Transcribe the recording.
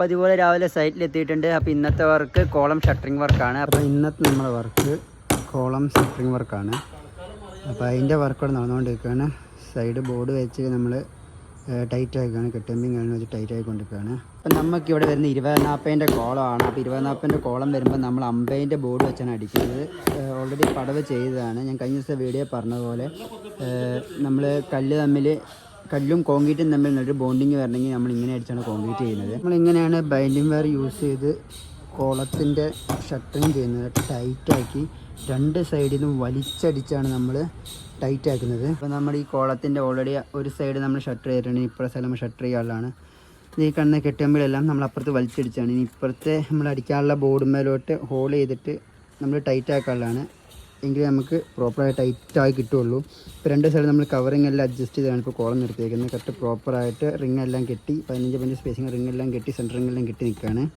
അപ്പോൾ അതുപോലെ രാവിലെ സൈറ്റിലെത്തിയിട്ടുണ്ട്. അപ്പോൾ ഇന്നത്തെ വർക്ക് കോളം ഷട്ടറിങ് വർക്കാണ്. അപ്പോൾ ഇന്നത്തെ നമ്മുടെ വർക്ക് കോളം ഷട്ടറിങ് വർക്കാണ്. അപ്പോൾ അതിൻ്റെ വർക്കോടെ നടന്നുകൊണ്ടിരിക്കുകയാണ്. സൈഡ് ബോർഡ് വെച്ച് നമ്മൾ ടൈറ്റ് ആക്കുകയാണ്, കെട്ടുമ്പിങ് കഴിഞ്ഞ് വെച്ച് ടൈറ്റ് ആയിക്കൊണ്ടിരിക്കുകയാണ്. അപ്പം നമുക്കിവിടെ വരുന്ന 2040 കോളമാണ്. അപ്പോൾ 2040 കോളം വരുമ്പോൾ നമ്മൾ 50 ബോർഡ് വെച്ചാണ് അടിക്കുന്നത്. ഓൾറെഡി പടവ് ചെയ്തതാണ്. ഞാൻ കഴിഞ്ഞ ദിവസം വീഡിയോ പറഞ്ഞതുപോലെ നമ്മൾ കല്ലും കോൺക്രീറ്റും തമ്മിൽ നല്ലൊരു ബോണ്ടിങ് വരണമെങ്കിൽ നമ്മൾ ഇങ്ങനെ അടിച്ചാണ് കോൺക്രീറ്റ് ചെയ്യുന്നത്. നമ്മളിങ്ങനെയാണ് ബൈൻഡിങ് വയർ യൂസ് ചെയ്ത് കോളത്തിൻ്റെ ഷട്ടറിങ് ചെയ്യുന്നത്. ടൈറ്റാക്കി രണ്ട് സൈഡിൽ നിന്നും വലിച്ചടിച്ചാണ് നമ്മൾ ടൈറ്റ് ആക്കുന്നത്. അപ്പോൾ നമ്മൾ ഈ കോളത്തിൻ്റെ ഓൾറെഡി ഒരു സൈഡ് നമ്മൾ ഷട്ടർ ചെയ്തിട്ടുണ്ട്. ഇപ്പുറത്തെ സൈഡ് നമ്മൾ ഷട്ടർ ചെയ്യാനുള്ളതാണ്. ഈ കാണുന്ന കെട്ടുമ്പോഴെല്ലാം നമ്മൾ അപ്പുറത്ത് വലിച്ചടിച്ചാണ്. ഇനി ഇപ്പുറത്തെ നമ്മൾ അടിക്കാനുള്ള ബോർഡുമേലോട്ട് ഹോൾ ചെയ്തിട്ട് നമ്മൾ ടൈറ്റ് ആക്കാനുള്ളതാണ്. എങ്കിൽ നമുക്ക് പ്രോപ്പറായി ടൈറ്റായി കിട്ടുള്ളൂ. ഇപ്പോൾ രണ്ട് സൈഡ് നമ്മൾ കവറിങ് എല്ലാം അഡ്ജസ്റ്റ് ചെയ്താണ് ഇപ്പോൾ കോളം നിർത്തിയേക്കുന്നത്. കറക്റ്റ് പ്രോപ്പറായിട്ട് റിങ് എല്ലാം കെട്ടി 15 സ്പേസിങ് റിങ് എല്ലാം കെട്ടി സെൻറ്റർ റിങ് എല്ലാം കെട്ടി നിൽക്കുകയാണ്.